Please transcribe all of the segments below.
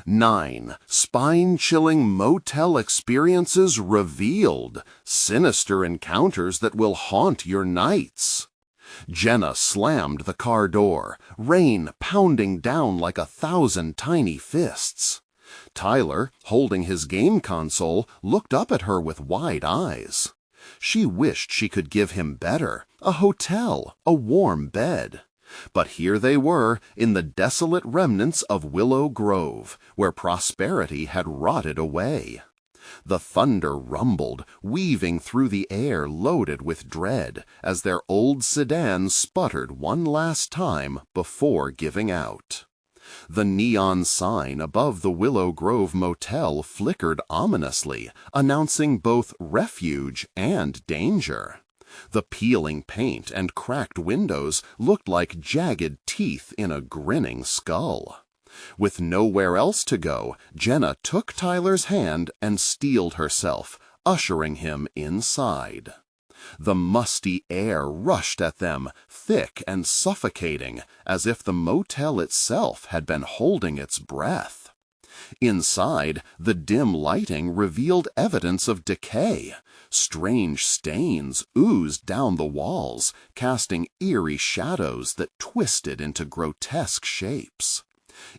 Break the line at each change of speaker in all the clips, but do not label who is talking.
9 spine-chilling motel experiences revealed. Sinister encounters that will haunt your nights. Jenna slammed the car door, rain pounding down like 1,000 tiny fists. Tyler, holding his game console, looked up at her with wide eyes. She wished she could give him better, a hotel, a warm bed. But here they were, in the desolate remnants of Willow Grove, where prosperity had rotted away. The thunder rumbled, weaving through the air loaded with dread, as their old sedan sputtered one last time before giving out. The neon sign above the Willow Grove Motel flickered ominously, announcing both refuge and danger. The peeling paint and cracked windows looked like jagged teeth in a grinning skull. With nowhere else to go, Jenna took Tyler's hand and steeled herself, ushering him inside. The musty air rushed at them, thick and suffocating, as if the motel itself had been holding its breath. Inside, the dim lighting revealed evidence of decay. Strange stains oozed down the walls, casting eerie shadows that twisted into grotesque shapes.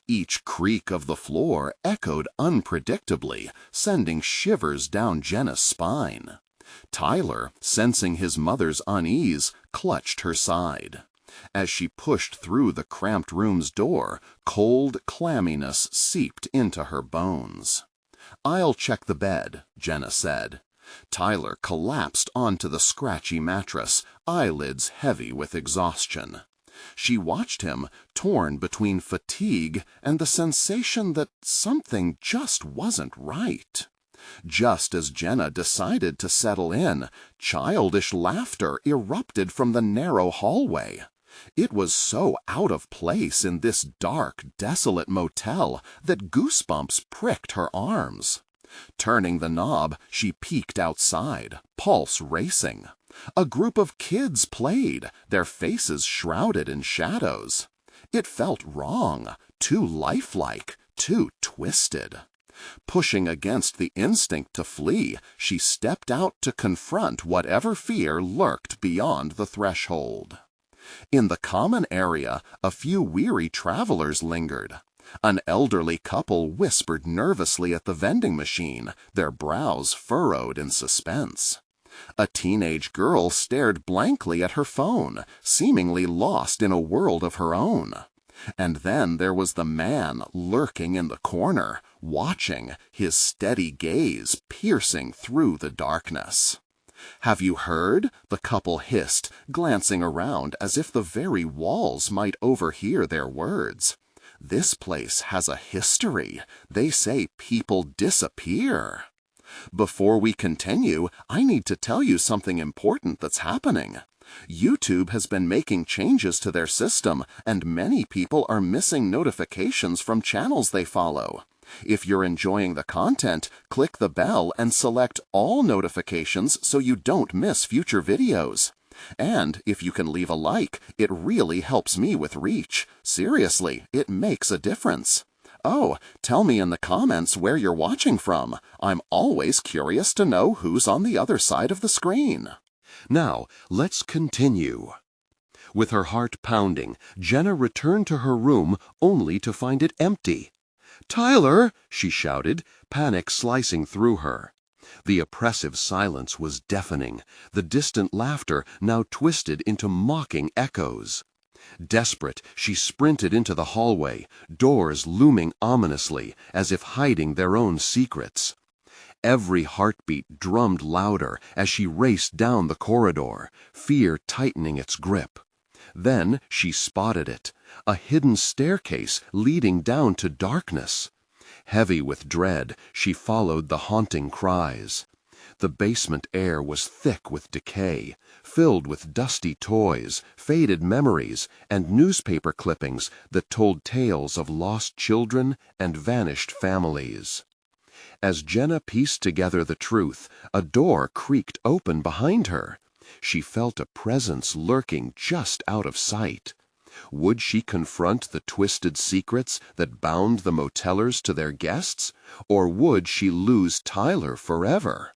Each creak of the floor echoed unpredictably, sending shivers down Jenna's spine. Tyler, sensing his mother's unease, clutched her side. As she pushed through the cramped room's door, cold clamminess seeped into her bones. "I'll check the bed," Jenna said. Tyler collapsed onto the scratchy mattress, eyelids heavy with exhaustion. She watched him, torn between fatigue and the sensation that something just wasn't right. Just as Jenna decided to settle in, childish laughter erupted from the narrow hallway. It was so out of place in this dark, desolate motel that goosebumps pricked her arms. Turning the knob, she peeked outside, pulse racing. A group of kids played, their faces shrouded in shadows. It felt wrong, too lifelike, too twisted. Pushing against the instinct to flee, she stepped out to confront whatever fear lurked beyond the threshold. In the common area, a few weary travelers lingered. An elderly couple whispered nervously at the vending machine, their brows furrowed in suspense. A teenage girl stared blankly at her phone, seemingly lost in a world of her own. And then there was the man lurking in the corner, watching, his steady gaze piercing through the darkness. "Have you heard?" the couple hissed, glancing around as if the very walls might overhear their words. "This place has a history. They say people disappear." "Before we continue, I need to tell you something important that's happening. YouTube has been making changes to their system, and many people are missing notifications from channels they follow. If you're enjoying the content, click the bell and select all notifications so you don't miss future videos. And if you can leave a like, it really helps me with reach. Seriously, it makes a difference. Oh, tell me in the comments where you're watching from. I'm always curious to know who's on the other side of the screen." Now, let's continue. With her heart pounding, Jenna returned to her room only to find it empty. "Tyler!" she shouted, panic slicing through her. The oppressive silence was deafening, the distant laughter now twisted into mocking echoes. Desperate, she sprinted into the hallway, doors looming ominously, as if hiding their own secrets. Every heartbeat drummed louder as she raced down the corridor, fear tightening its grip. Then she spotted it, a hidden staircase leading down to darkness. Heavy with dread, she followed the haunting cries. The basement air was thick with decay, filled with dusty toys, faded memories, and newspaper clippings that told tales of lost children and vanished families. As Jenna pieced together the truth, a door creaked open behind her. She felt a presence lurking just out of sight. Would she confront the twisted secrets that bound the motellers to their guests, or would she lose Tyler forever?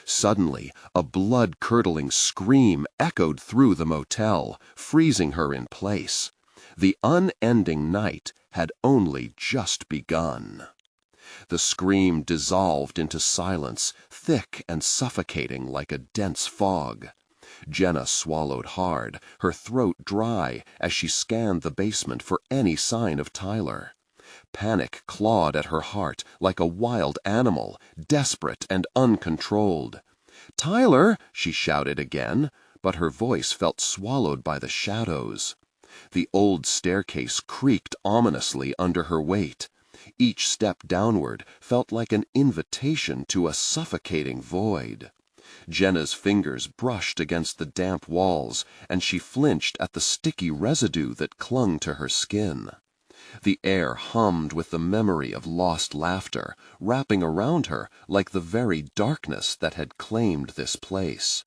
Suddenly, a blood-curdling scream echoed through the motel, freezing her in place. The unending night had only just begun. The scream dissolved into silence, thick and suffocating like a dense fog. Jenna swallowed hard, her throat dry, as she scanned the basement for any sign of Tyler. Panic clawed at her heart like a wild animal, desperate and uncontrolled. "Tyler!" she shouted again, but her voice felt swallowed by the shadows. The old staircase creaked ominously under her weight. Each step downward felt like an invitation to a suffocating void. Jenna's fingers brushed against the damp walls, and she flinched at the sticky residue that clung to her skin. The air hummed with the memory of lost laughter, wrapping around her like the very darkness that had claimed this place.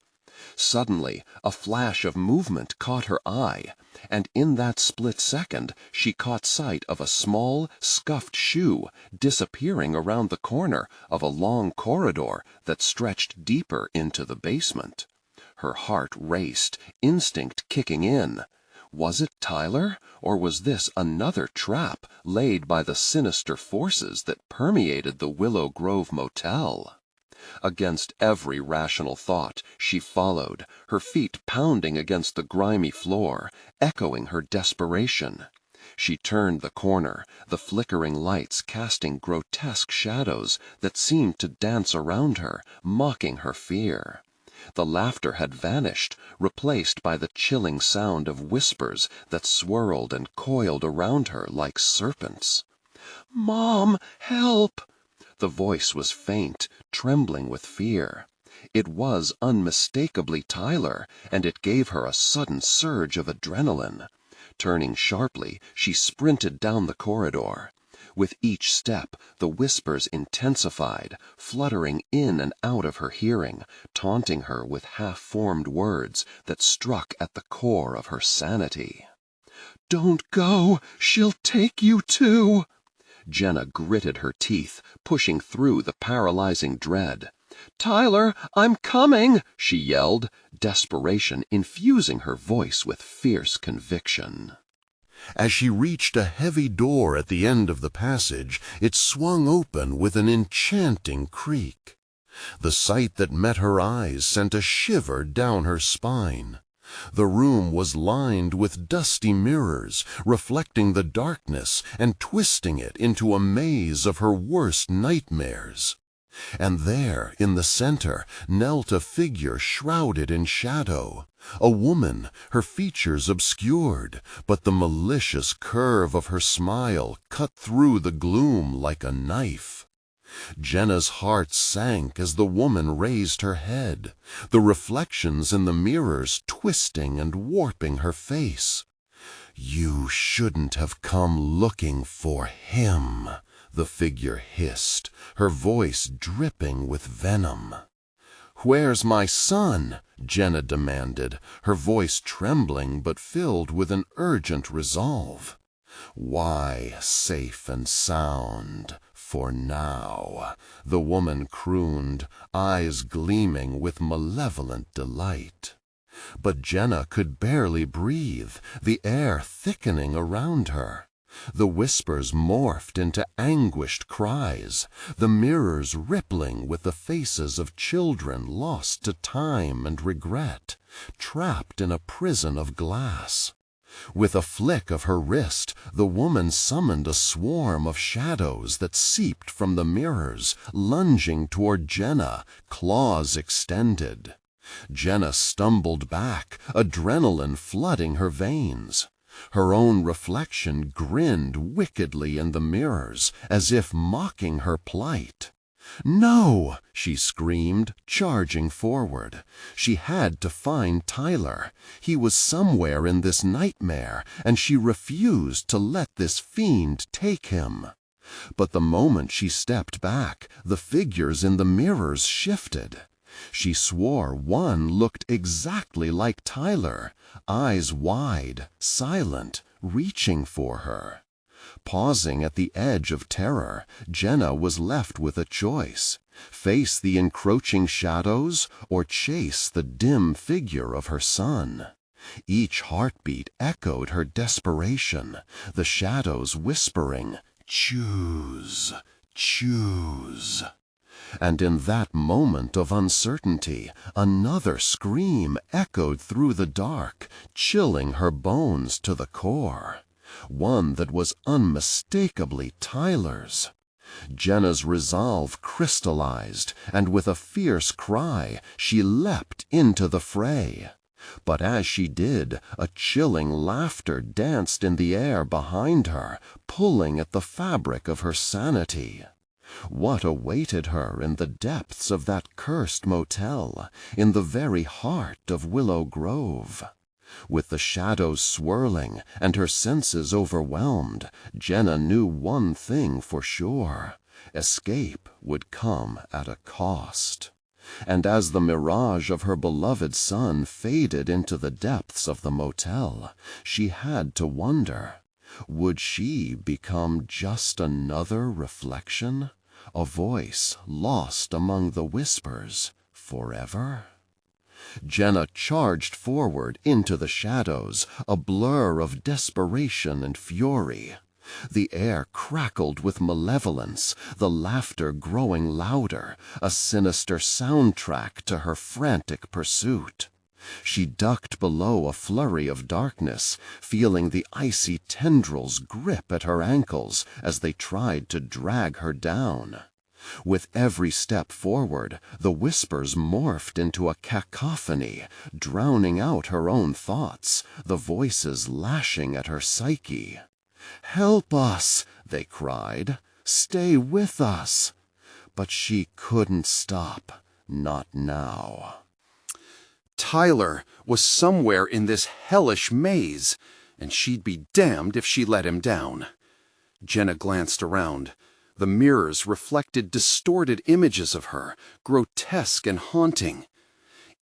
Suddenly, a flash of movement caught her eye, and in that split second she caught sight of a small, scuffed shoe disappearing around the corner of a long corridor that stretched deeper into the basement. Her heart raced, instinct kicking in. Was it Tyler, or was this another trap laid by the sinister forces that permeated the Willow Grove Motel? Against every rational thought, she followed, her feet pounding against the grimy floor, echoing her desperation. She turned the corner, the flickering lights casting grotesque shadows that seemed to dance around her, mocking her fear. The laughter had vanished, replaced by the chilling sound of whispers that swirled and coiled around her like serpents. "Mom, help!" The voice was faint, trembling with fear. It was unmistakably Tyler, and it gave her a sudden surge of adrenaline. Turning sharply, she sprinted down the corridor. With each step, the whispers intensified, fluttering in and out of her hearing, taunting her with half-formed words that struck at the core of her sanity. "Don't go! She'll take you too!" Jenna gritted her teeth, pushing through the paralyzing dread. "Tyler, I'm coming!" she yelled, desperation infusing her voice with fierce conviction. As she reached a heavy door at the end of the passage, it swung open with an enchanting creak. The sight that met her eyes sent a shiver down her spine. The room was lined with dusty mirrors, reflecting the darkness and twisting it into a maze of her worst nightmares. And there, in the center, knelt a figure shrouded in shadow. A woman, her features obscured, but the malicious curve of her smile cut through the gloom like a knife. Jenna's heart sank as the woman raised her head, the reflections in the mirrors twisting and warping her face. "You shouldn't have come looking for him," the figure hissed, her voice dripping with venom. "Where's my son?" Jenna demanded, her voice trembling but filled with an urgent resolve. "Why, safe and sound, for now," the woman crooned, eyes gleaming with malevolent delight. But Jenna could barely breathe, the air thickening around her. The whispers morphed into anguished cries, the mirrors rippling with the faces of children lost to time and regret, trapped in a prison of glass. With a flick of her wrist, the woman summoned a swarm of shadows that seeped from the mirrors, lunging toward Jenna, claws extended. Jenna stumbled back, adrenaline flooding her veins. Her own reflection grinned wickedly in the mirrors, as if mocking her plight. "No!" she screamed, charging forward. She had to find Tyler. He was somewhere in this nightmare, and she refused to let this fiend take him. But the moment she stepped back, the figures in the mirrors shifted. She swore one looked exactly like Tyler, eyes wide, silent,
reaching for her. Pausing at the edge of terror, Jenna was left with a choice: face the encroaching shadows or chase the dim figure of her son. Each heartbeat echoed her desperation, the shadows whispering, "Choose, choose." And in that moment of uncertainty, another scream echoed through the dark, chilling her bones to the core. One that was unmistakably Tyler's. Jenna's resolve crystallized, and with a fierce cry, she leapt into the fray. But as she did, a chilling laughter danced in the air behind her, pulling at the fabric of her sanity. What awaited her in the depths of that cursed motel, in the very heart of Willow Grove? With the shadows swirling and her senses overwhelmed, Jenna knew one thing for sure: escape would come at a cost. And as the mirage of her beloved son faded into the depths of the motel, she had to wonder, would she become just another reflection? A voice lost among the whispers forever? Jenna charged forward into the shadows, a blur of desperation and fury. The air crackled with malevolence, the laughter growing louder, a sinister soundtrack to her frantic pursuit. She ducked below a flurry of darkness, feeling the icy tendrils grip at her ankles as they tried to drag her down. With every step forward, the whispers morphed into a cacophony, drowning out her own thoughts, the voices lashing at her psyche. "Help us!" they cried. "Stay with us!" But she couldn't stop, not now.
Tyler was somewhere in this hellish maze, and she'd be damned if she let him down. Jenna glanced around. The mirrors reflected distorted images of her, grotesque and haunting.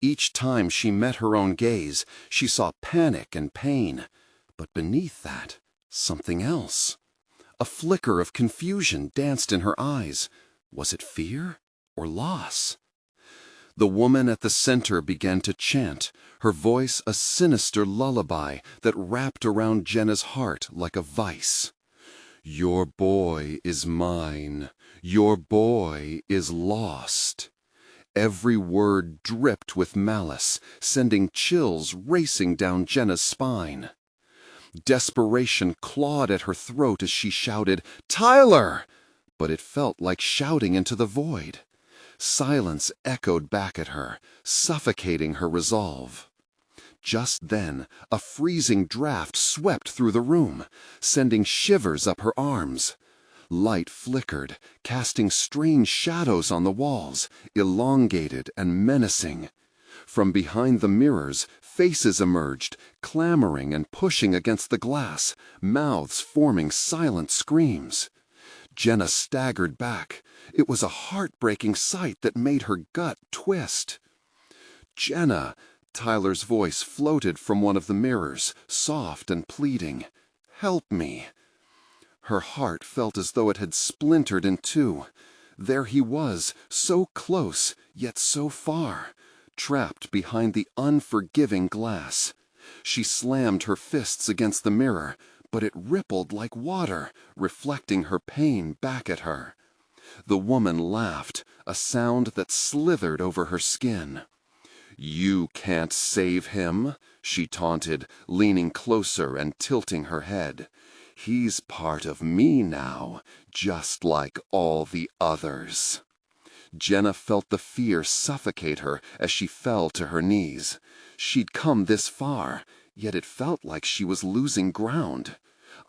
Each time she met her own gaze, she saw panic and pain. But beneath that, something else. A flicker of confusion danced in her eyes. Was it fear or loss? The woman at the center began to chant, her voice a sinister lullaby that wrapped around Jenna's heart like a vice. "Your boy is mine. Your boy is lost." Every word dripped with malice, sending chills racing down Jenna's spine. Desperation clawed at her throat as she shouted, "Tyler!" But it felt like shouting into the void. Silence echoed back at her, suffocating her resolve. Just then, a freezing draft swept through the room, sending shivers up her arms. Light flickered, casting strange shadows on the walls, elongated and menacing. From behind the mirrors, faces emerged, clamoring and pushing against the glass, mouths forming silent screams. Jenna staggered back. It was a heartbreaking sight that made her gut twist. "Jenna!" Tyler's voice floated from one of the mirrors, soft and pleading. "Help me." Her heart felt as though it had splintered in two. There he was, so close, yet so far, trapped behind the unforgiving glass. She slammed her fists against the mirror, but it rippled like water, reflecting her pain back at her. The woman laughed, a sound that slithered over her skin. "You can't save him," she taunted, leaning closer and tilting her head. "He's part of me now, just like all the others." Jenna felt the fear suffocate her as she fell to her knees. She'd come this far, yet it felt like she was losing ground.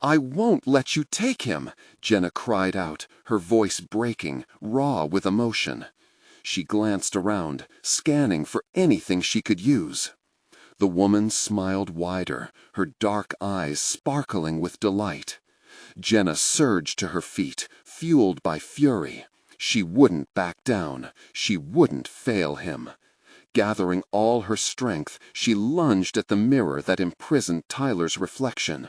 "I won't let you take him!" Jenna cried out, her voice breaking, raw with emotion. She glanced around, scanning for anything she could use. The woman smiled wider, her dark eyes sparkling with delight. Jenna surged to her feet, fueled by fury. She wouldn't back down. She wouldn't fail him. Gathering all her strength, she lunged at the mirror that imprisoned Tyler's reflection.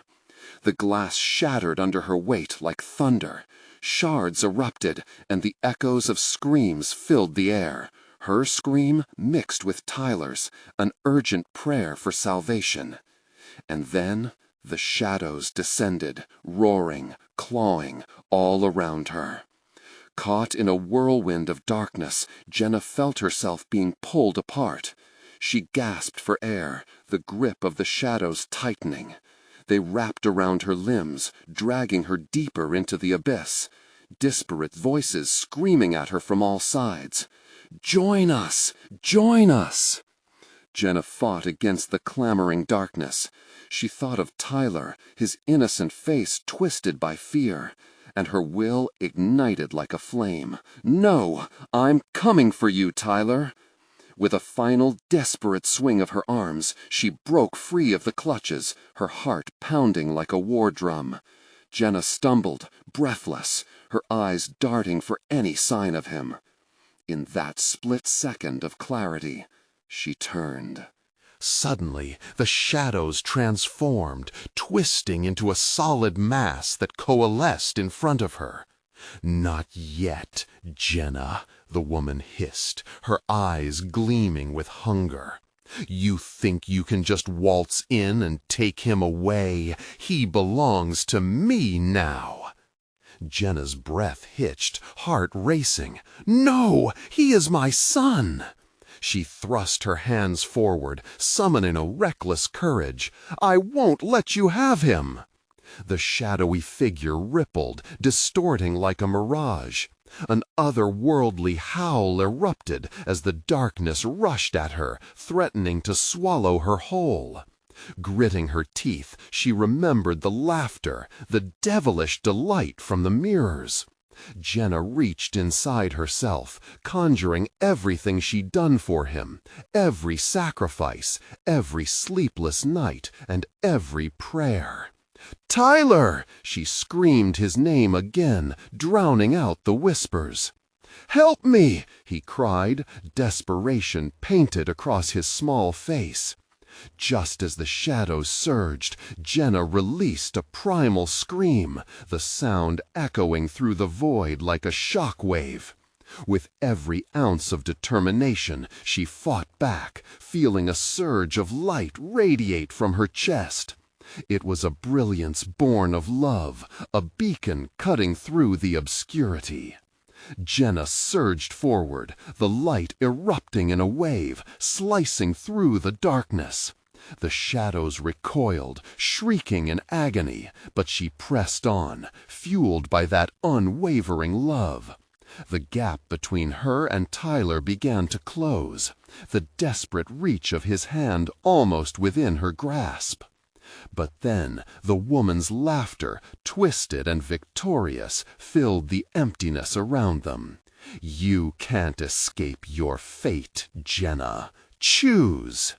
The glass shattered under her weight like thunder. Shards erupted, and the echoes of screams filled the air. Her scream mixed with Tyler's, an urgent prayer for salvation. And then the shadows descended, roaring, clawing, all around her. Caught in a whirlwind of darkness, Jenna felt herself being pulled apart. She gasped for air, the grip of the shadows tightening. They wrapped around her limbs, dragging her deeper into the abyss. Disparate voices screaming at her from all sides. "Join us! Join us!" Jenna fought against the clamoring darkness. She thought of Tyler, his innocent face twisted by fear, and her will ignited like a flame. "No! I'm coming for you, Tyler!" With a final desperate swing of her arms, she broke free of the clutches, her heart pounding like a war drum. Jenna stumbled, breathless, her eyes darting for any sign of him. In that split second of clarity, she turned.
Suddenly, the shadows transformed, twisting into a solid mass that coalesced in front of her. "Not yet, Jenna," the woman hissed, her eyes gleaming with hunger. "You think you can just waltz in and take him away? He belongs to me now." Jenna's breath hitched, heart racing. "No, he is my son!" She thrust her hands forward, summoning a reckless courage. "I won't let you have him!" The shadowy figure rippled, distorting like a mirage. An otherworldly howl erupted as the darkness rushed at her, threatening to swallow her whole. Gritting her teeth, she remembered the laughter, the devilish delight from the mirrors. Jenna reached inside herself, conjuring everything she'd done for him, every sacrifice, every sleepless night, and every prayer. "Tyler!" She screamed his name again, drowning out the whispers. "Help me!" he cried, desperation painted across his small face. Just as the shadows surged, Jenna released a primal scream, the sound echoing through the void like a shock wave. With every ounce of determination, she fought back, feeling a surge of light radiate from her chest. It was a brilliance born of love, a beacon cutting through the obscurity. Jenna surged forward, the light erupting in a wave, slicing through the darkness. The shadows recoiled, shrieking in agony, but she pressed on, fueled by that unwavering love. The gap between her and Tyler began to close, the desperate reach of his hand almost within her grasp. But then the woman's laughter, twisted and victorious, filled the emptiness around them. "You can't escape your fate, Jenna. Choose!"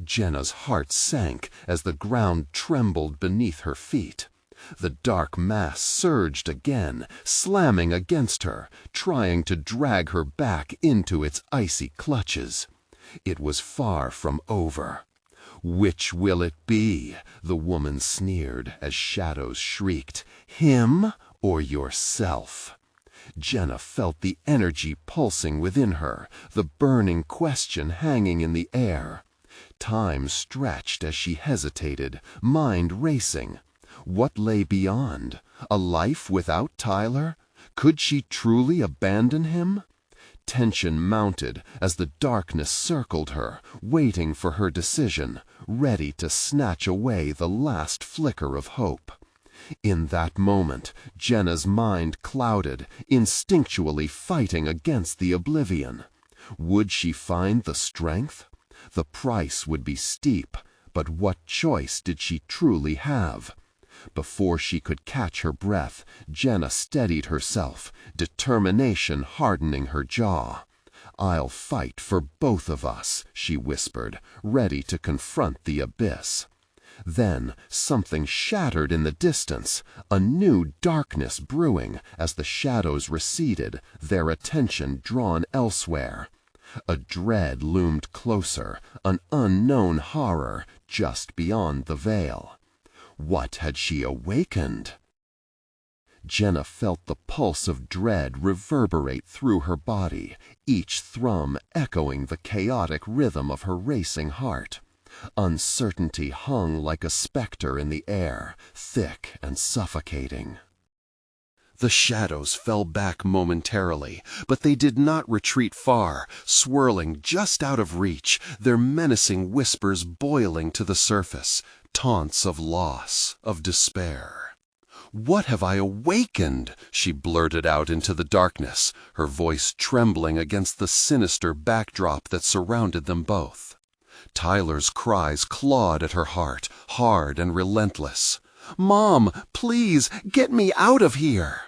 Jenna's heart sank as the ground trembled beneath her feet. The dark mass surged again, slamming against her, trying to drag her back into its icy clutches. It was far from over. "Which will it be?" the woman sneered as shadows shrieked. "Him or yourself?" Jenna felt the energy pulsing within her, the burning question hanging in the air. Time stretched as she hesitated, mind racing. What lay beyond? A life without Tyler? Could she truly abandon him? Tension mounted as the darkness circled her, waiting for her decision, ready to snatch away the last flicker of hope. In that moment, Jenna's mind clouded, instinctually fighting against the oblivion. Would she find the strength? The price would be steep, but what choice did she truly have? Before she could catch her breath, Jenna steadied herself, determination hardening her jaw. "I'll fight for both of us," she whispered, ready to confront the abyss. Then something shattered in the distance, a new darkness brewing as the shadows receded, their attention drawn elsewhere. A dread loomed closer, an unknown horror just beyond the veil. What had she awakened? Jenna felt the pulse of dread reverberate through her body, each thrum echoing the chaotic rhythm of her racing heart. Uncertainty hung like a specter in the air, thick and suffocating. The shadows fell back momentarily, but they did not retreat far, swirling just out of reach, their menacing whispers boiling to the surface, taunts of loss, of despair. "What have I awakened?" she blurted out into the darkness, her voice trembling against the sinister backdrop that surrounded them both. Tyler's cries clawed at her heart, hard and relentless. "Mom, please, get me out of here!"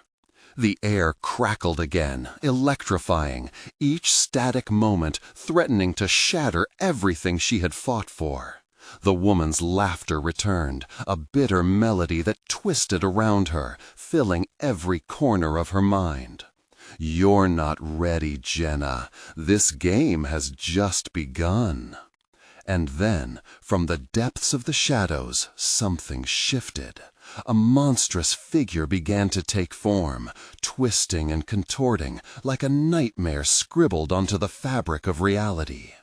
The air crackled again, electrifying, each static moment threatening to shatter everything she had fought for. The woman's laughter returned, a bitter melody that twisted around her, filling every corner of her mind. "You're not ready, Jenna. This game has just begun." And then, from the depths of the shadows, something shifted. A monstrous figure began to take form, twisting and contorting like a nightmare scribbled onto the fabric of reality.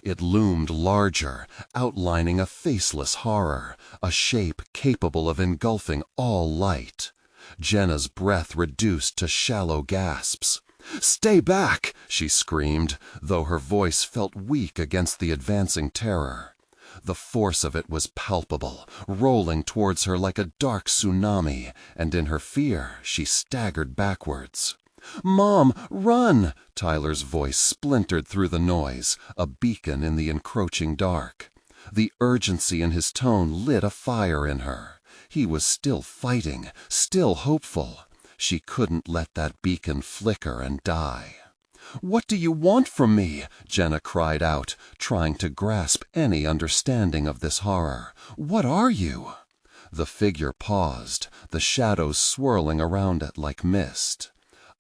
It loomed larger, outlining a faceless horror, a shape capable of engulfing all light. Jenna's breath reduced to shallow gasps. "Stay back!" she screamed, though her voice felt weak against the advancing terror. The force of it was palpable, rolling towards her like a dark tsunami, and in her fear she staggered backwards. "Mom, run!" Tyler's voice splintered through the noise, a beacon in the encroaching dark. The urgency in his tone lit a fire in her. He was still fighting, still hopeful. She couldn't let that beacon flicker and die. "What do you want from me?" Jenna cried out, trying to grasp any understanding of this horror. "What are you?" The figure paused, the shadows swirling around it like mist.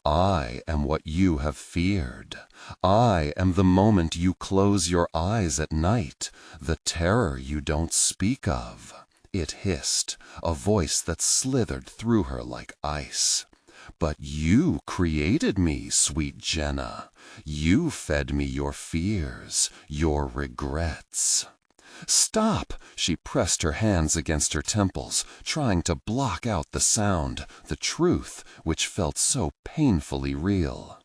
"I am what you have feared. I am the moment you close your eyes at night, the terror you don't speak of," it hissed, a voice that slithered through her like ice. "But you created me, sweet Jenna. You fed me your fears, your regrets." "Stop!" She pressed her hands against her temples, trying to block out the sound, the truth, which felt so painfully real.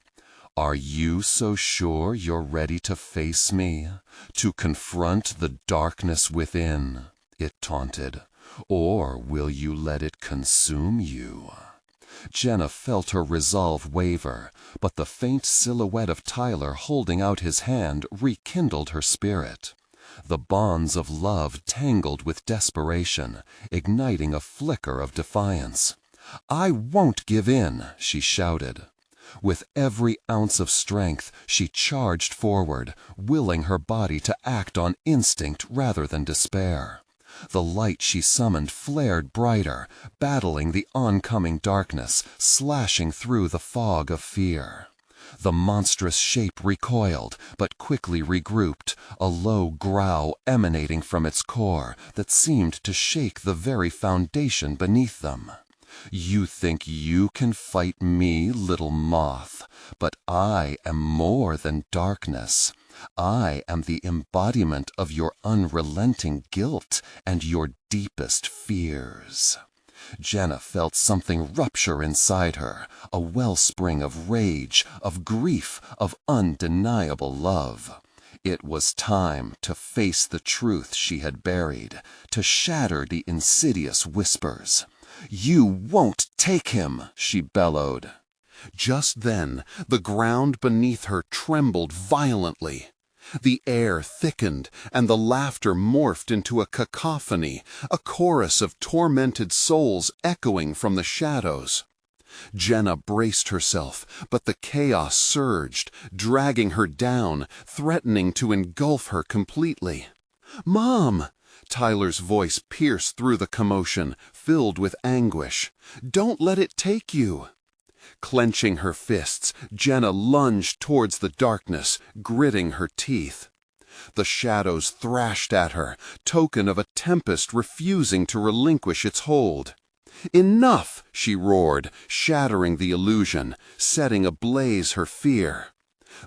"Are you so sure you're ready to face me, to confront the darkness within?" it taunted. "Or will you let it consume you?" Jenna felt her resolve waver, but the faint silhouette of Tyler holding out his hand rekindled her spirit. The bonds of love tangled with desperation, igniting a flicker of defiance. "I won't give in," she shouted. With every ounce of strength, she charged forward, willing her body to act on instinct rather than despair. The light she summoned flared brighter, battling the oncoming darkness, slashing through the fog of fear. The monstrous shape recoiled, but quickly regrouped, a low growl emanating from its core that seemed to shake the very foundation beneath them. "You think you can fight me, little moth, but I am more than darkness. I am the embodiment of your unrelenting guilt and your deepest fears." Jenna felt something rupture inside her, a wellspring of rage, of grief, of undeniable love. It was time to face the truth she had buried, to shatter the insidious whispers. "You won't take him!" she bellowed. Just then, the ground beneath her trembled violently. The air thickened, and the laughter morphed into a cacophony, a chorus of tormented souls echoing from the shadows. Jenna braced herself, but the chaos surged, dragging her down, threatening to engulf her completely. "Mom!" Tyler's voice pierced through the commotion, filled with anguish. "Don't let it take you!" Clenching her fists, Jenna lunged towards the darkness, gritting her teeth.
The shadows thrashed at her, token of a tempest refusing to relinquish its hold. "Enough!" she roared, shattering the illusion, setting ablaze her fear.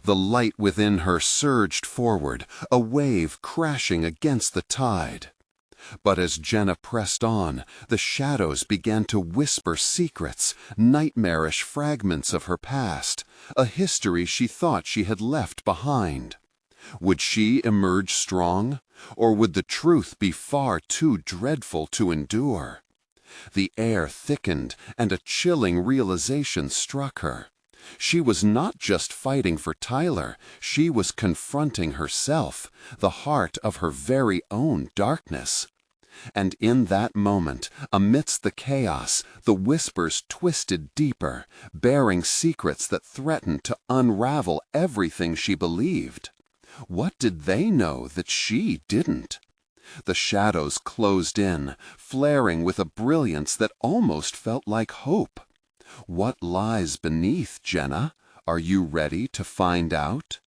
The light within her surged forward, a wave crashing against the tide. But as Jenna pressed on, the shadows began to whisper secrets, nightmarish fragments of her past, a history she thought she had left behind. Would she emerge strong, or would the truth be far too dreadful to endure? The air thickened, and a chilling realization struck her. She was not just fighting for Tyler, she was confronting herself, the heart of her very own darkness. And in that moment, amidst the chaos, the whispers twisted deeper, bearing secrets that threatened to unravel everything she believed. What did they know that she didn't? The shadows closed in, flaring with a brilliance that almost felt like hope. What lies beneath, Jenna? Are you ready to find out?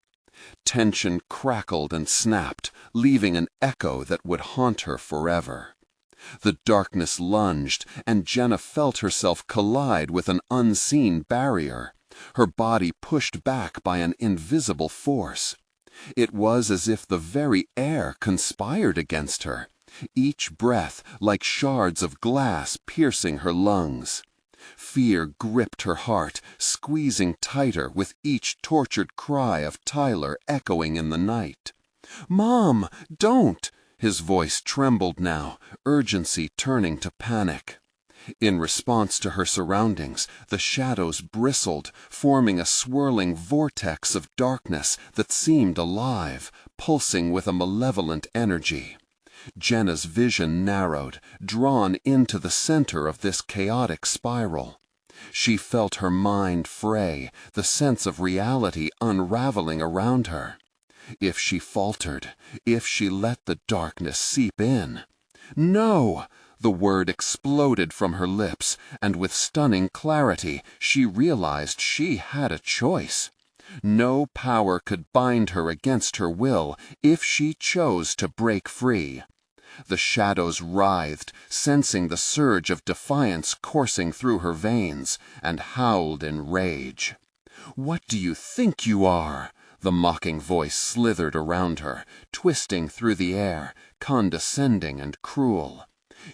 Tension crackled and snapped, leaving an echo that would haunt her forever. The darkness lunged, and Jenna felt herself collide with an unseen barrier, her body pushed back by an invisible force. It was as if the very air conspired against her, each breath like shards of glass piercing her lungs. Fear gripped her heart, squeezing tighter with each tortured cry of Tyler echoing in the night. "Mom, don't!" His voice trembled now, urgency turning to panic. In response to her surroundings, the shadows bristled, forming a swirling vortex of darkness that seemed alive, pulsing with a malevolent energy. Jenna's vision narrowed, drawn into the center of this chaotic spiral. She felt her mind fray, the sense of reality unraveling around her. If she faltered, if she let the darkness seep in. "No!" The word exploded from her lips, and with stunning clarity, she realized she had a choice. No power could bind her against her will if she chose to break free. The shadows writhed, sensing the surge of defiance coursing through her veins, and howled in rage. "What do you think you are?" The mocking voice slithered around her, twisting through the air, condescending and cruel.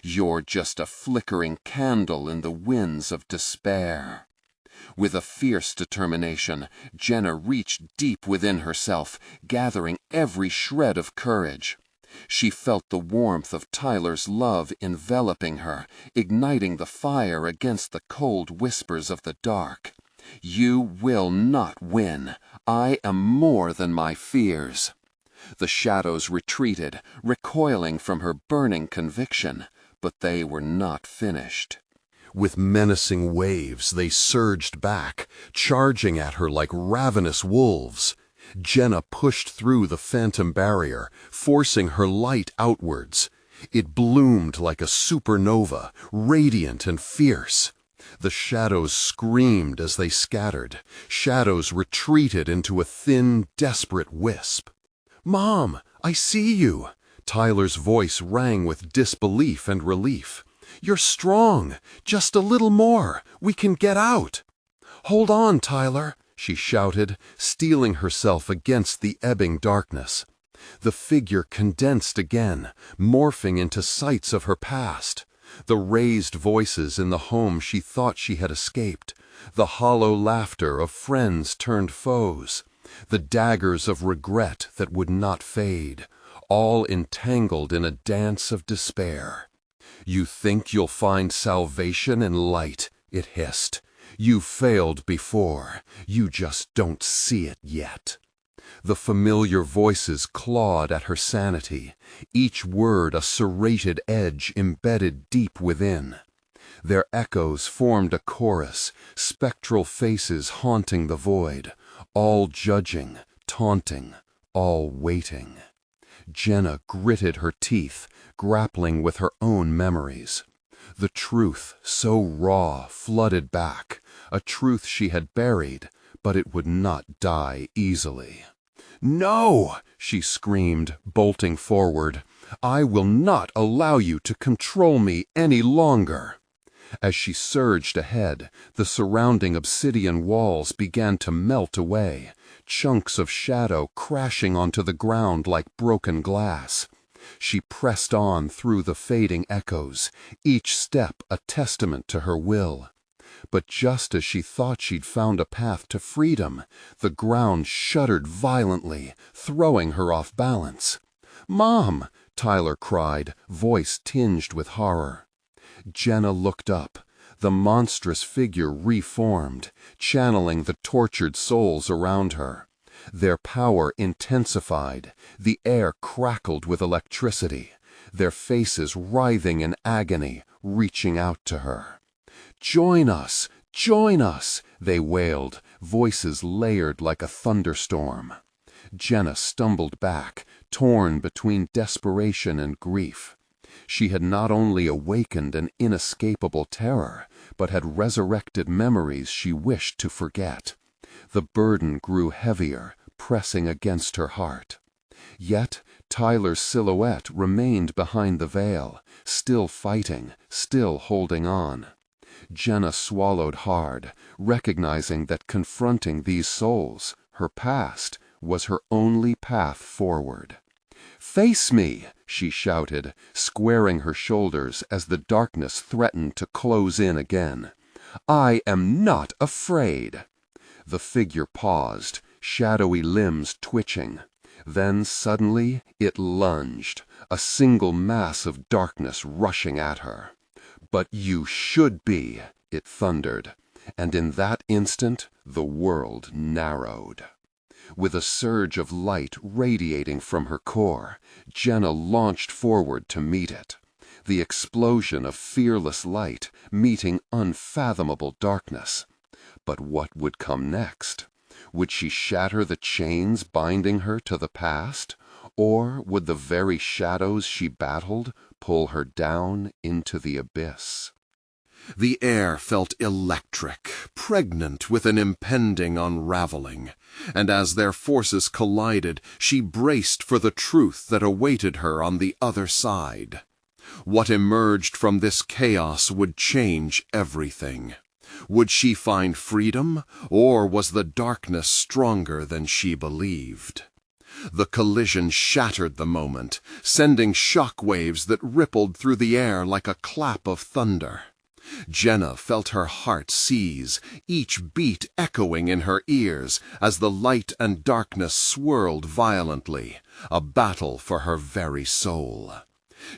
"You're just a flickering candle in the winds of despair." With a fierce determination, Jenna reached deep within herself, gathering every shred of courage. She felt the warmth of Tyler's love enveloping her, igniting the fire against the cold whispers of the dark. "You will not win. I am more than my fears." The shadows retreated, recoiling from her burning conviction, but they were not finished. With menacing waves, they surged back, charging at her like ravenous wolves. Jenna pushed through the phantom barrier, forcing her light outwards. It bloomed like a supernova, radiant and fierce. The shadows screamed as they scattered. Shadows retreated into a thin, desperate wisp. "Mom, I see you!" Tyler's voice rang with disbelief and relief. "You're strong. Just a little more. We can get out." "Hold on, Tyler," she shouted, steeling herself against the ebbing darkness. The figure condensed again, morphing into sights of her past. The raised voices in the home she thought she had escaped, the hollow laughter of friends turned foes, the daggers of regret that would not fade, all entangled in a dance of despair. "You think you'll find salvation and light," it hissed. "You failed before. You just don't see it yet." The familiar voices clawed at her sanity, each word a serrated edge embedded deep within. Their echoes formed a chorus, spectral faces haunting the void, all judging, taunting, all waiting. Jenna gritted her teeth, grappling with her own memories. The truth, so raw, flooded back, a truth she had buried, but it would not die easily.
"No!" she screamed, bolting forward. "I will not allow you to control me any longer." As she surged ahead, the surrounding obsidian walls began to melt away, chunks of shadow crashing onto the ground like broken glass. She pressed on through the fading echoes, each step a testament to her will. But just as she thought she'd found a path to freedom, the ground shuddered violently, throwing her off balance. "Mom!" Tyler cried, voice tinged with horror. Jenna looked up. The monstrous figure reformed, channeling the tortured souls around her. Their power intensified, the air crackled with electricity, their faces writhing in agony, reaching out to her. "Join us! Join us!" they wailed, voices layered like a thunderstorm. Jenna stumbled back, torn between desperation and grief. She had not only awakened an inescapable terror, but had resurrected memories she wished to forget. The burden grew heavier, pressing against her heart. Yet Tyler's silhouette remained behind the veil, still fighting, still holding on. Jenna swallowed hard, recognizing that confronting these souls, her past, was her only path forward. "Face me!" she shouted, squaring her shoulders as the darkness threatened to close in again. "I am not afraid." The figure paused, shadowy limbs twitching. Then suddenly it lunged, a single mass of darkness rushing at her. "But you should be," it thundered, and in that instant the world narrowed. With a surge of light radiating from her core, Jenna launched forward to meet it. The explosion of fearless light meeting unfathomable darkness. But what would come next? Would she shatter the chains binding her to the past? Or would the very shadows she battled pull her down into the abyss?
The air felt electric, pregnant with an impending unraveling, and as their forces collided, she braced for the truth that awaited her on the other side. What emerged from this chaos would change everything. Would she find freedom, or was the darkness stronger than she believed? The collision shattered the moment, sending shock waves that rippled through the air like a clap of thunder. Jenna felt her heart seize, each beat echoing in her ears as the light and darkness swirled violently, a battle for her very soul.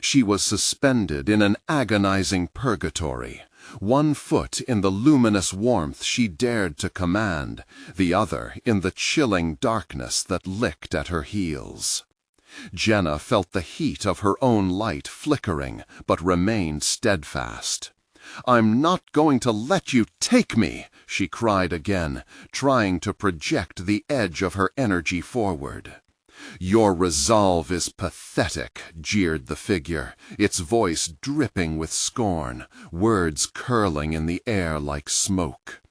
She was suspended in an agonizing purgatory, one foot in the luminous warmth she dared to command, the other in the chilling darkness that licked at her heels. Jenna felt the heat of her own light flickering, but remained steadfast. "I'm not going to let you take me," she cried again, trying to project the edge of her energy forward. "Your resolve is pathetic," jeered the figure, its voice dripping with scorn, words curling in the air like smoke.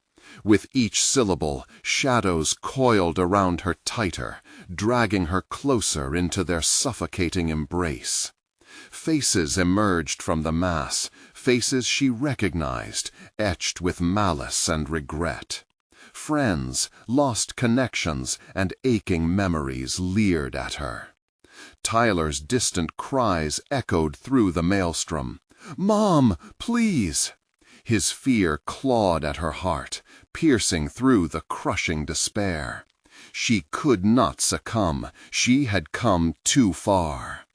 With each syllable, shadows coiled around her tighter, dragging her closer into their suffocating embrace. Faces emerged from the mass, faces she recognized, etched with malice and regret. Friends, lost connections, and aching memories leered at her. Tyler's distant cries echoed through the maelstrom. "Mom, please!" His fear clawed at her heart, piercing through the crushing despair. She could not succumb. She had come too far.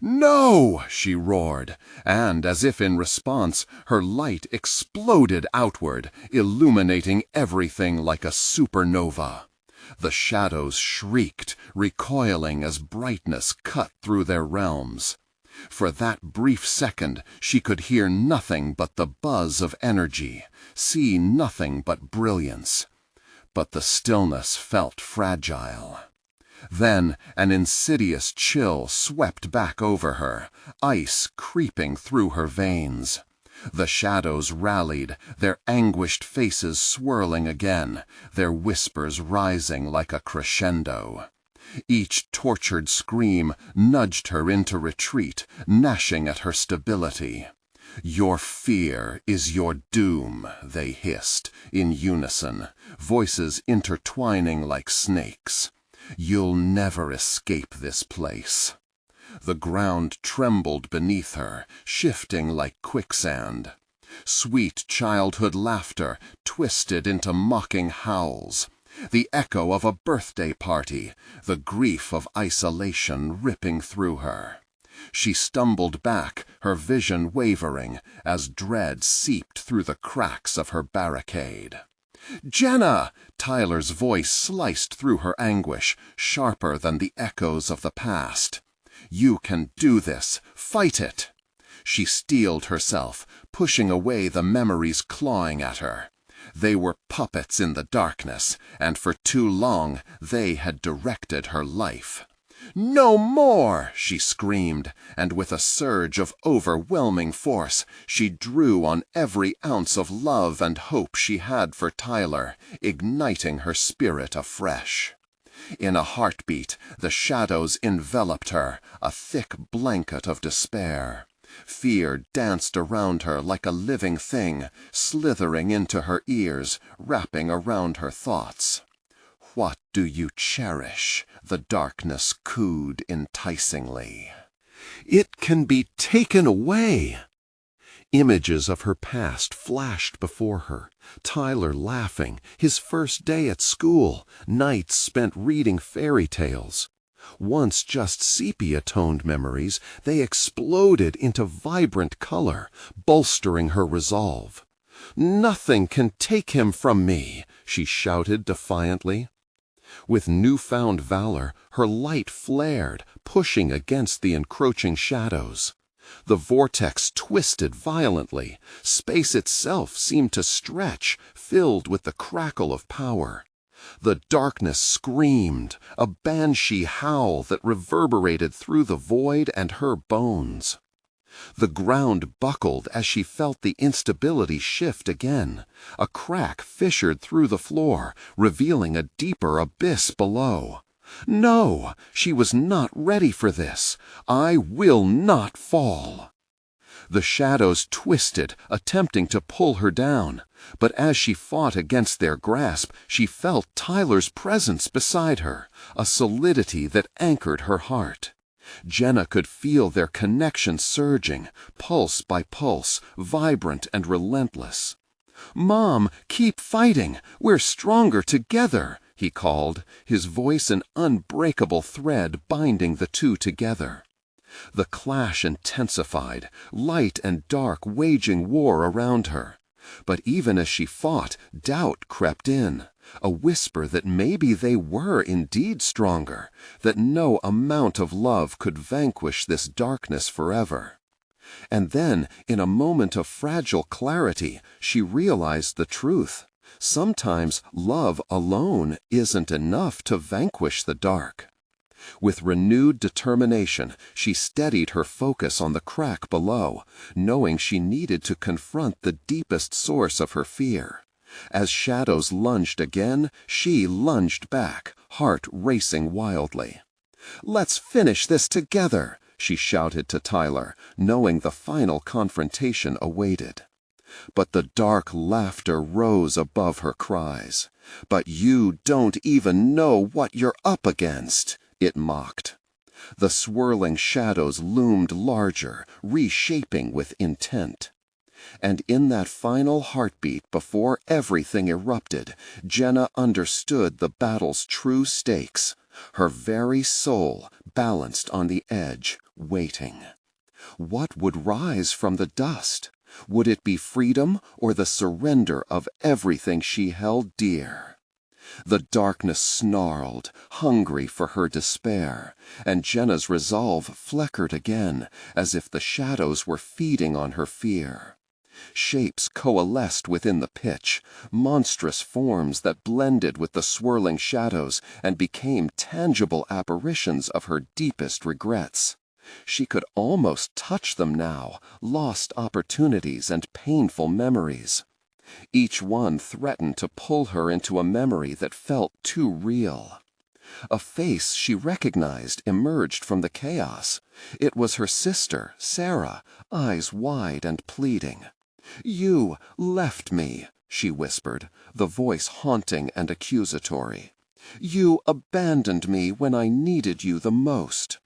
"No!" she roared, and as if in response, her light exploded outward, illuminating everything like a supernova. The shadows shrieked, recoiling as brightness cut through their realms. For that brief second, she could hear nothing but the buzz of energy, see nothing but brilliance. But the stillness felt fragile. Then an insidious chill swept back over her, ice creeping through her veins. The shadows rallied, their anguished faces swirling again, their whispers rising like a crescendo.
Each tortured scream nudged her into retreat, gnashing at her stability. "Your fear is your doom," they hissed, in unison, voices intertwining like snakes. "You'll never escape this place." The ground trembled beneath her, shifting like quicksand. Sweet childhood laughter twisted into mocking howls. The echo of a birthday party, the grief of isolation ripping through her. She stumbled back, her vision wavering, as dread seeped through the cracks of her barricade. "Jenna!" Tyler's voice sliced through her anguish, sharper than the echoes of the past. "You can do this. Fight it!" She steeled herself, pushing away the memories clawing at her. They were puppets in the darkness, and for too long they had directed her life. "No more!" she screamed, and with a surge of overwhelming force, she drew on every ounce of love and hope she had for Tyler, igniting her spirit afresh. In a heartbeat, the shadows enveloped her, a thick blanket of despair. Fear danced around her like a living thing, slithering into her ears, wrapping around her thoughts. "What do you cherish?" the darkness cooed enticingly.
"It can be taken away." Images of her past flashed before her. Tyler laughing, his first day at school, nights spent reading fairy tales. Once just sepia-toned memories, they exploded into vibrant color, bolstering her resolve. "Nothing can take him from me," she shouted defiantly. With newfound valor, her light flared, pushing against the encroaching shadows. The vortex twisted violently. Space itself seemed to stretch, filled with the crackle of power. The darkness screamed, a banshee howl that reverberated through the void and her bones. The ground buckled as she felt the instability shift again. A crack fissured through the floor, revealing a deeper abyss below. No, she was not ready for this. "I will not fall." The shadows twisted, attempting to pull her down. But as she fought against their grasp, she felt Tyler's presence beside her, a solidity that anchored her heart. Jenna could feel their connection surging, pulse by pulse, vibrant and relentless. "Mom, keep fighting. We're stronger together," he called, his voice an unbreakable thread binding the two together. The clash intensified, light and dark waging war around her. But even as she fought, doubt crept in, a whisper that maybe they were indeed stronger, that no amount of love could vanquish this darkness forever. And then, in a moment of fragile clarity, she realized the truth. Sometimes love alone isn't enough to vanquish the dark. With renewed determination, she steadied her focus on the crack below, knowing she needed to confront the deepest source of her fear. As shadows lunged again, she lunged back, heart racing wildly. "Let's finish this together," she shouted to Tyler, knowing the final confrontation awaited. But the dark laughter rose above her cries. "But you don't even know what you're up against," it mocked. The swirling shadows loomed larger, reshaping with intent. And in that final heartbeat before everything erupted, Jenna understood the battle's true stakes. Her very soul balanced on the edge, waiting. What would rise from the dust? Would it be freedom or the surrender of everything she held dear? The darkness snarled, hungry for her despair, and Jenna's resolve flickered again, as if the shadows were feeding on her fear. Shapes coalesced within the pitch, monstrous forms that blended with the swirling shadows and became tangible apparitions of her deepest regrets. She could almost touch them now, lost opportunities and painful memories. Each one threatened to pull her into a memory that felt too real.
A face she recognized emerged from the chaos. It was her sister, Sarah, eyes wide and pleading. "You left me," she whispered, the voice haunting and accusatory. "You abandoned me when I needed you the most."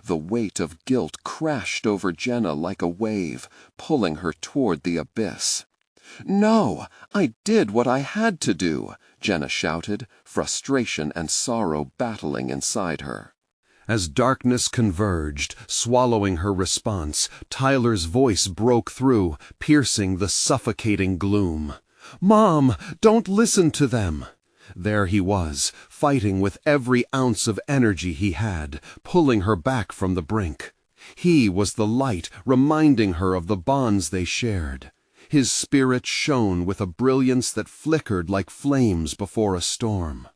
The weight of guilt crashed over Jenna like a wave, pulling her toward the abyss. "No, I did what I had to do," Jenna shouted, frustration and sorrow battling inside her.
As darkness converged, swallowing her response, Tyler's voice broke through, piercing the suffocating gloom. "Mom, don't listen to them!" There he was, fighting with every ounce of energy he had, pulling her back from the brink. He was the light, reminding her of the bonds they shared. His spirit shone with a brilliance that flickered like flames before a storm.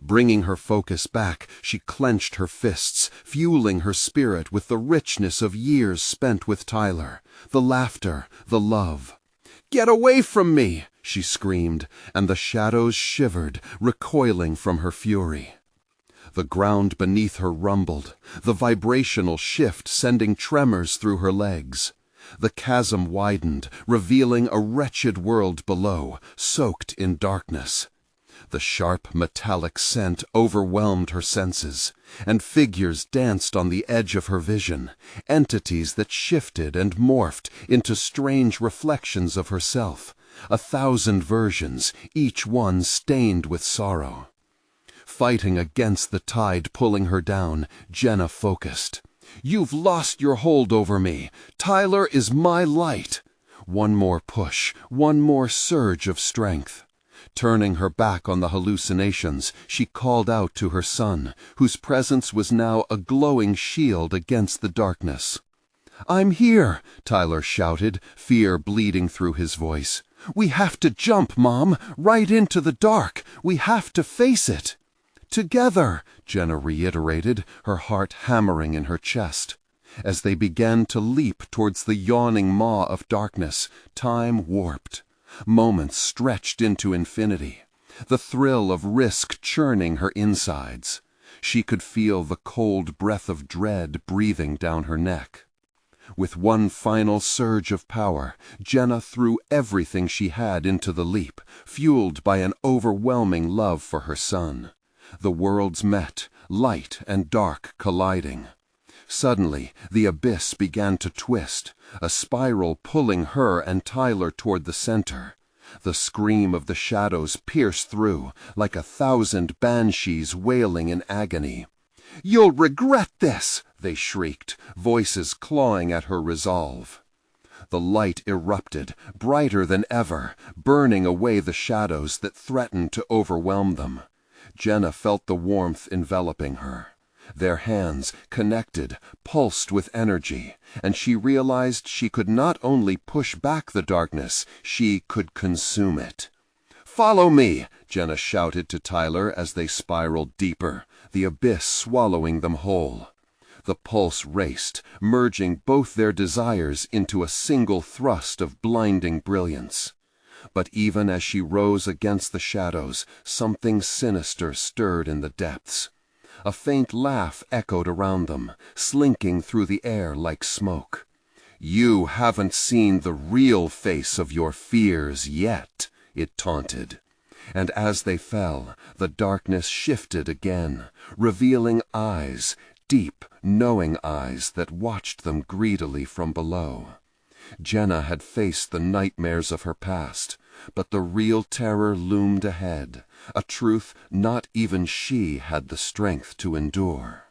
Bringing her focus back, she clenched her fists, fueling her spirit with the richness of years spent with Tyler, the laughter, the love. "Get away from me!" she screamed, and the shadows shivered, recoiling from her fury. The ground beneath her rumbled, the vibrational shift sending tremors through her legs. The chasm widened, revealing a wretched world below, soaked in darkness. The sharp metallic scent overwhelmed her senses, and figures danced on the edge of her vision, entities that shifted and morphed into strange reflections of herself, 1,000 versions, each one stained with sorrow. Fighting against the tide pulling her down, Jenna focused. "You've lost your hold over me. Tyler is my light." One more push, one more surge of strength. Turning her back on the hallucinations, she called out to her son, whose presence was now a glowing shield against the darkness. "I'm here," Tyler shouted, fear bleeding through his voice. "We have to jump, Mom, right into the dark. We have to face it." "Together," Jenna reiterated, her heart hammering in her chest. As they began to leap towards the yawning maw of darkness, time warped. Moments stretched into infinity, the thrill of risk churning her insides. She could feel the cold breath of dread breathing down her neck. With one final surge of power, Jenna threw everything she had into the leap, fueled by an overwhelming love for her son. The worlds met, light and dark colliding. Suddenly, the abyss began to twist, a spiral pulling her and Tyler toward the center. The scream of the shadows pierced through, like 1,000 banshees wailing in agony. "You'll regret this!" they shrieked, voices clawing at her resolve. The light erupted, brighter than ever, burning away the shadows that threatened to overwhelm them. Jenna felt the warmth enveloping her. Their hands, connected, pulsed with energy, and she realized she could not only push back the darkness, she could consume it. "Follow me!" Jenna shouted to Tyler as they spiraled deeper, the abyss swallowing them whole. The pulse raced, merging both their desires into a single thrust of blinding brilliance. But even as she rose against the shadows, something sinister stirred in the depths. A faint laugh echoed around them, slinking through the air like smoke. "You haven't seen the real face of your fears yet," it taunted. And as they fell, the darkness shifted again, revealing eyes, deep, knowing eyes that watched them greedily from below. Jenna had faced the nightmares of her past, but the real terror loomed ahead, a truth not even she had the strength to endure.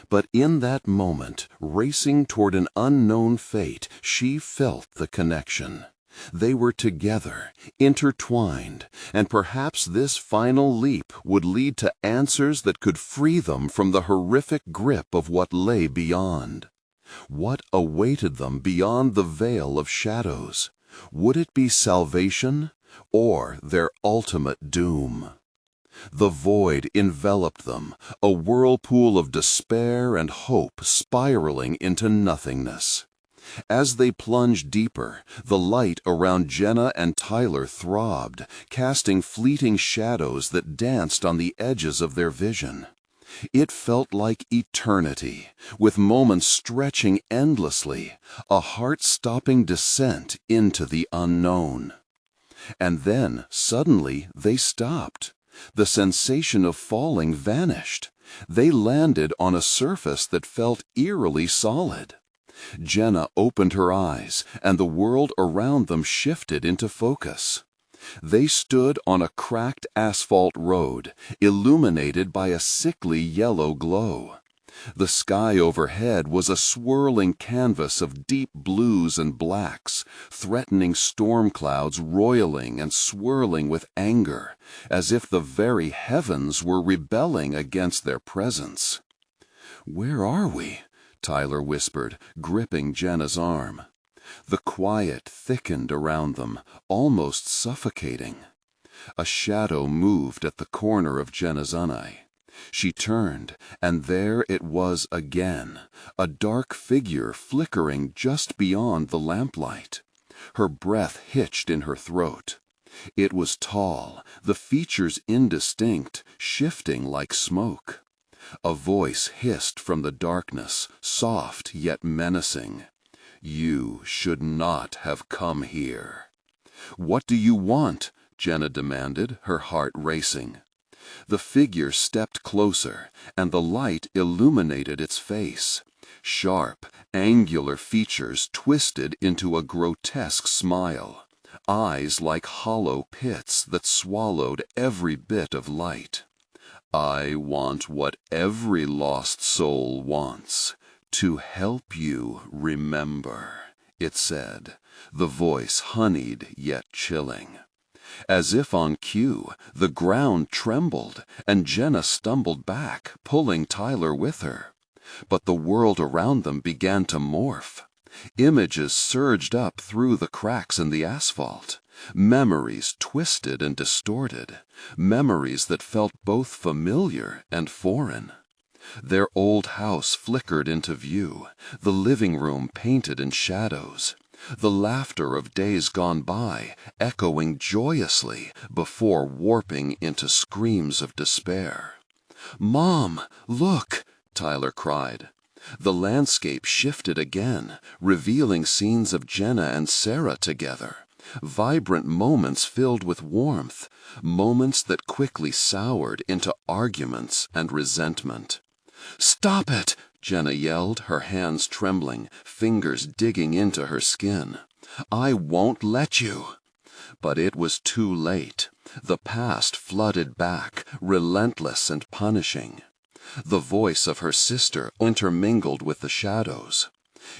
But in that moment, racing toward an unknown fate, she felt the connection. They were together, intertwined, and perhaps this final leap would lead to answers that could free them from the horrific grip of what lay beyond. What awaited them beyond the veil of shadows? Would it be salvation or their ultimate doom? The void enveloped them, a whirlpool of despair and hope spiraling into nothingness. As they plunged deeper, the light around Jenna and Tyler throbbed, casting fleeting shadows that danced on the edges of their vision.
It felt like eternity, with moments stretching endlessly, a heart-stopping descent into the unknown. And then, suddenly, they stopped. The sensation of falling vanished. They landed on a surface that felt eerily solid. Jenna opened her eyes, and the world around them shifted into focus. They stood on a cracked asphalt road, illuminated by a sickly yellow glow. The sky overhead was a swirling canvas of deep blues and blacks, threatening storm clouds roiling and swirling with anger, as if the very heavens were rebelling against their presence. "Where are we?" Tyler whispered, gripping Jenna's arm. The quiet thickened around them, almost suffocating. A shadow moved at the corner of Jenna's eye. She turned, and there it was again, a dark figure flickering just beyond the lamplight. Her breath hitched in her throat. It was tall, the features indistinct, shifting like smoke. A voice hissed from the darkness, soft yet menacing. "You should not have come here." "What do you want?" Jenna demanded, her heart racing. The figure stepped closer, and the light illuminated its face. Sharp, angular features twisted into a grotesque smile. Eyes like hollow pits that swallowed every bit of light. "I want what every lost soul wants. To help you remember," it said, the voice honeyed yet chilling. As if on cue, the ground trembled, and Jenna stumbled back, pulling Tyler with her. But the world around them began to morph. Images surged up through the cracks in the asphalt. Memories twisted and distorted. Memories that felt both familiar and foreign. Their old house flickered into view, the living room painted in shadows. The laughter of days gone by, echoing joyously before warping into screams of despair. "Mom, look!" Tyler cried. The landscape shifted again, revealing scenes of Jenna and Sarah together. Vibrant moments filled with warmth, moments that quickly soured into arguments and resentment. "Stop it!" Jenna yelled, her hands trembling, fingers digging into her skin. "I won't let you." But it was too late. The past flooded back, relentless and punishing. The voice of her sister intermingled with the shadows.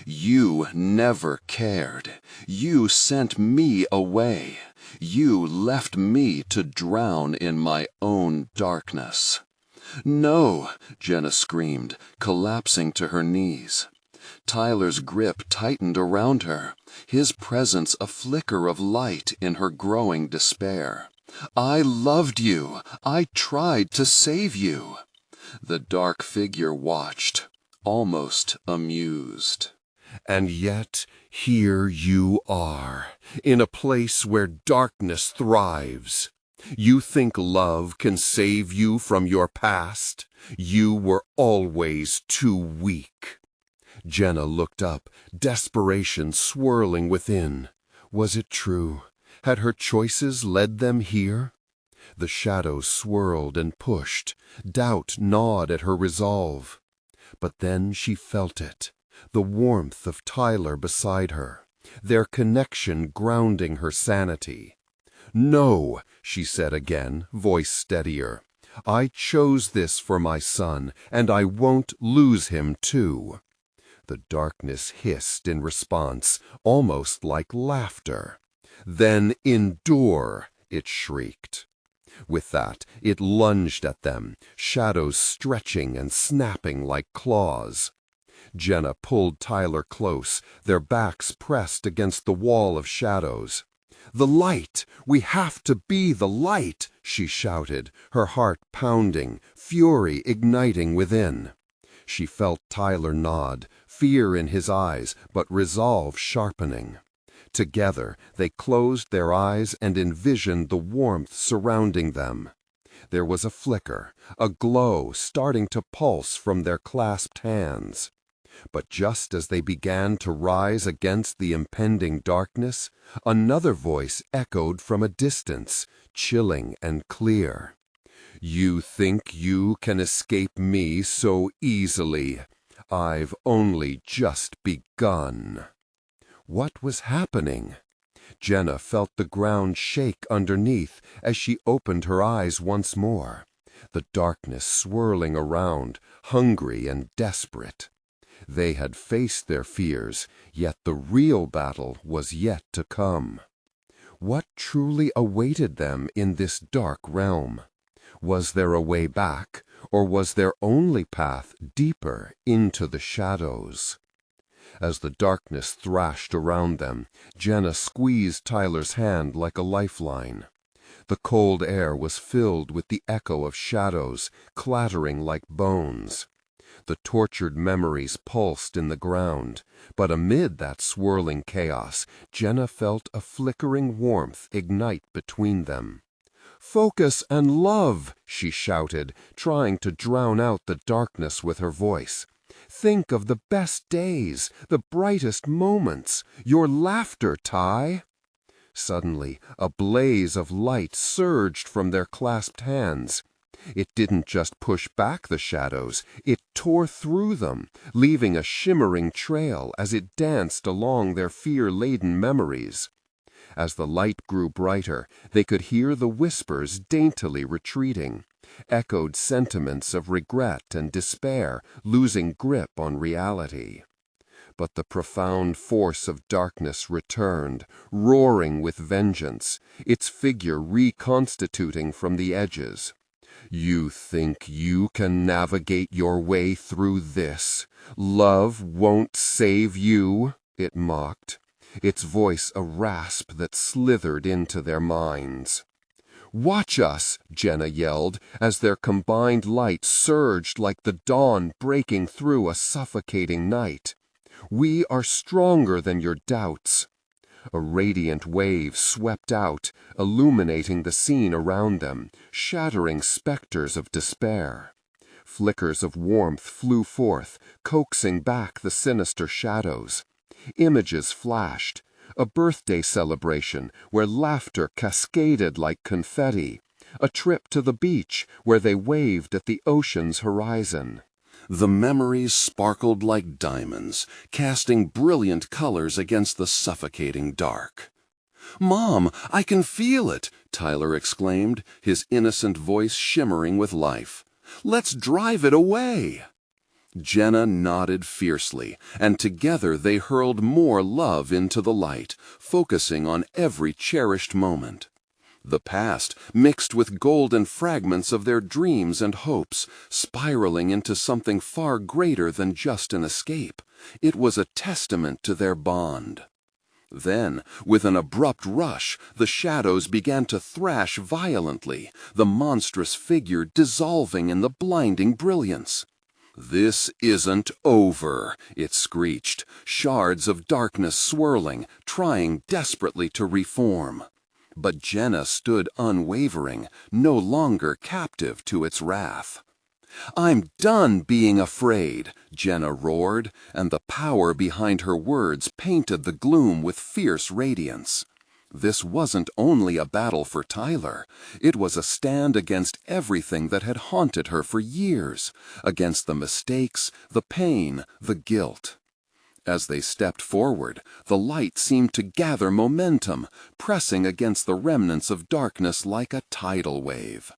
"You never cared. You sent me away. You left me to drown in my own darkness." "No!" Jenna screamed, collapsing to her knees. Tyler's grip tightened around her, his presence a flicker of light in her growing despair. "I loved you. I tried to save you." The dark figure watched, almost amused.
"And yet here you are, in a place where darkness thrives. You think love can save you from your past? You were always too weak." Jenna looked up, desperation swirling within. Was it true? Had her choices led them here? The shadows swirled and pushed. Doubt gnawed at her resolve. But then she felt it, the warmth of Tyler beside her, their connection grounding her sanity. "No," she said again, voice steadier. "I chose this for my son, and I won't lose him too." The darkness hissed in response, almost like laughter. "Then endure," it shrieked. With that, it lunged at them, shadows stretching and snapping like claws. Jenna pulled Tyler close, their backs pressed against the wall of shadows. "The light! We have to be the light!" she shouted, her heart pounding, fury igniting within. She felt Tyler nod, fear in his eyes, but resolve sharpening. Together, they closed their eyes and envisioned the warmth surrounding them. There was a flicker, a glow starting to pulse from their clasped hands. But just as they began to rise against the impending darkness, another voice echoed from a distance, chilling and clear. "You think you can escape me so easily? I've only just begun." What was happening? Jenna felt the ground shake underneath as she opened her eyes once more, the darkness swirling around, hungry and desperate. They had faced their fears, yet the real battle was yet to come. What truly awaited them in this dark realm? Was there a way back, or was their only path deeper into the shadows? As the darkness thrashed around them, Jenna squeezed Tyler's hand like a lifeline. The cold air was filled with the echo of shadows, clattering like bones. The tortured memories pulsed in the ground, but amid that swirling chaos, Jenna felt a flickering warmth ignite between them. "Focus and love," she shouted, trying to drown out the darkness with her voice. "Think of the best days, the brightest moments, your laughter, Ty." Suddenly, a blaze of light surged from their clasped hands. It didn't just push back the shadows, it tore through them, leaving a shimmering trail as it danced along their fear-laden memories. As the light grew brighter, they could hear the whispers daintily retreating, echoed sentiments of regret and despair losing grip on reality. But the profound force of darkness returned, roaring with vengeance, its figure reconstituting from the edges. "You think you can navigate your way through this? Love won't save you," it mocked, its voice a rasp that slithered into their minds. "Watch us!" Jenna yelled, as their combined light surged like the dawn breaking through a suffocating night. "We are stronger than your doubts." A radiant wave swept out, illuminating the scene around them, shattering specters of despair. Flickers of warmth flew forth, coaxing back the sinister shadows. Images flashed, a birthday celebration where laughter cascaded like confetti, a trip to the beach where they waved at the ocean's horizon.
The memories sparkled like diamonds, casting brilliant colors against the suffocating dark. "Mom, I can feel it!" Tyler exclaimed, his innocent voice shimmering with life. "Let's drive it away!" Jenna nodded fiercely, and together they hurled more love into the light, focusing on every cherished moment. The past mixed with golden fragments of their dreams and hopes, spiraling into something far greater than just an escape. It was a testament to their bond. Then, with an abrupt rush, the shadows began to thrash violently, the monstrous figure dissolving in the blinding brilliance. "This isn't over," it screeched, shards of darkness swirling, trying desperately to reform. But Jenna stood unwavering, no longer captive to its wrath. "I'm done being afraid," Jenna roared, and the power behind her words painted the gloom with fierce radiance. This wasn't only a battle for Tyler. It was a stand against everything that had haunted her for years, against the mistakes, the pain, the guilt. As they stepped forward, the light seemed to gather momentum, pressing against the remnants of darkness like a tidal wave.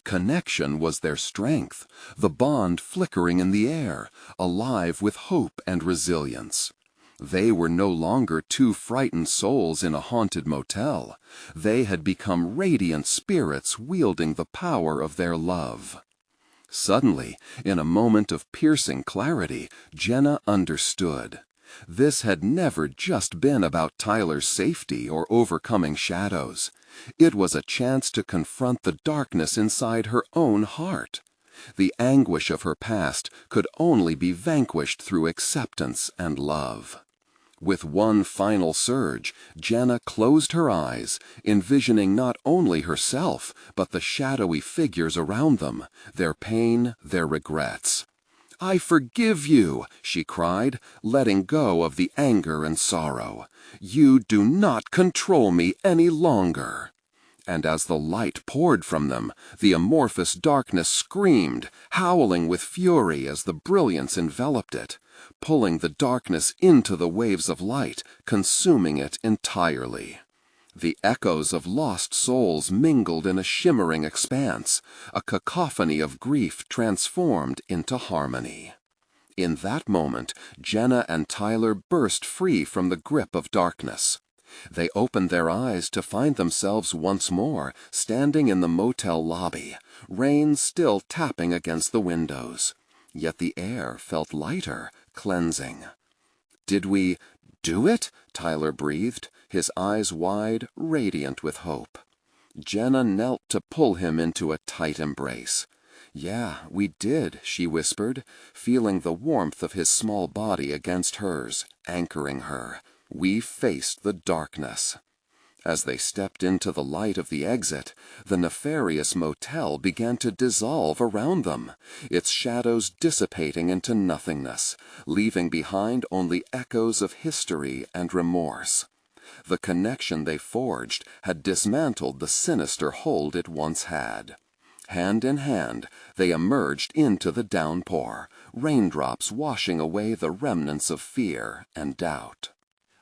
Connection was their strength, the bond flickering in the air, alive with hope and resilience. They were no longer two frightened souls in a haunted motel. They had become radiant spirits wielding the power of their love. Suddenly, in a moment of piercing clarity, Jenna understood. This had never just been about Tyler's safety or overcoming shadows. It was a chance to confront the darkness inside her own heart. The anguish of her past could only be vanquished through acceptance and love.
With one final surge, Jenna closed her eyes, envisioning not only herself, but the shadowy figures around them, their pain, their regrets. "I forgive you," she cried, letting go of the anger and sorrow. "You do not control me any longer." And as the light poured from them, the amorphous darkness screamed, howling with fury as the brilliance enveloped it, pulling the darkness into the waves of light, consuming it entirely. The echoes of lost souls mingled in a shimmering expanse, a cacophony of grief transformed into harmony. In that moment, Jenna and Tyler burst free from the grip of darkness. They opened their eyes to find themselves once more standing in the motel lobby, rain still tapping against the windows. Yet the air felt lighter, cleansing. "Did we do it?" Tyler breathed, his eyes wide, radiant with hope. Jenna knelt to pull him into a tight embrace. "Yeah, we did," she whispered, feeling the warmth of his small body against hers, anchoring her. "We faced the darkness." As they stepped into the light of the exit, the nefarious motel began to dissolve around them, its shadows dissipating into nothingness, leaving behind only echoes of history and remorse. The connection they forged had dismantled the sinister hold it once had. Hand in hand, they emerged into the downpour, raindrops washing away the remnants of fear and doubt.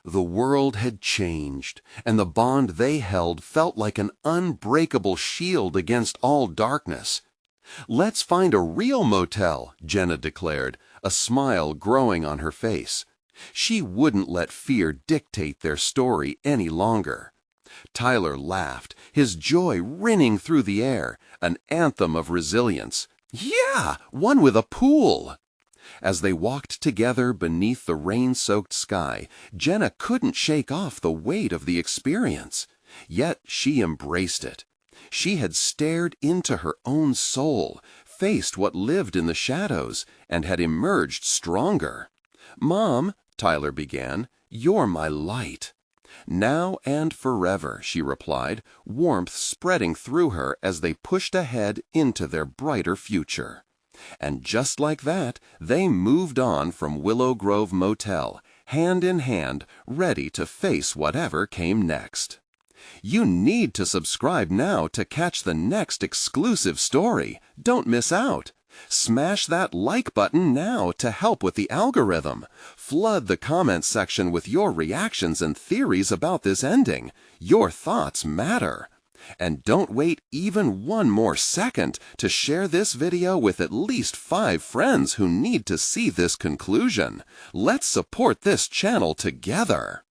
The world had changed, and the bond they held felt like an unbreakable shield against all darkness. "Let's find a real motel," Jenna declared, a smile growing on her face. She wouldn't let fear dictate their story any longer. Tyler laughed, his joy rinning through the air, an anthem of resilience. "Yeah, one with a pool!" As they walked together beneath the rain-soaked sky, Jenna couldn't shake off the weight of the experience. Yet she embraced it. She had stared into her own soul, faced what lived in the shadows, and had emerged stronger. "Mom," Tyler began, "you're my light." "Now and forever," she replied, warmth spreading through her as they pushed ahead into their brighter future. And just like that, they moved on from Willow Grove Motel, hand in hand, ready to face whatever came next. You need to subscribe now to catch the next exclusive story. Don't miss out. Smash that like button now to help with the algorithm. Flood the comments section with your reactions and theories about this ending. Your thoughts matter. And don't wait even one more second to share this video with at least 5 friends who need to see this conclusion. Let's support this channel together.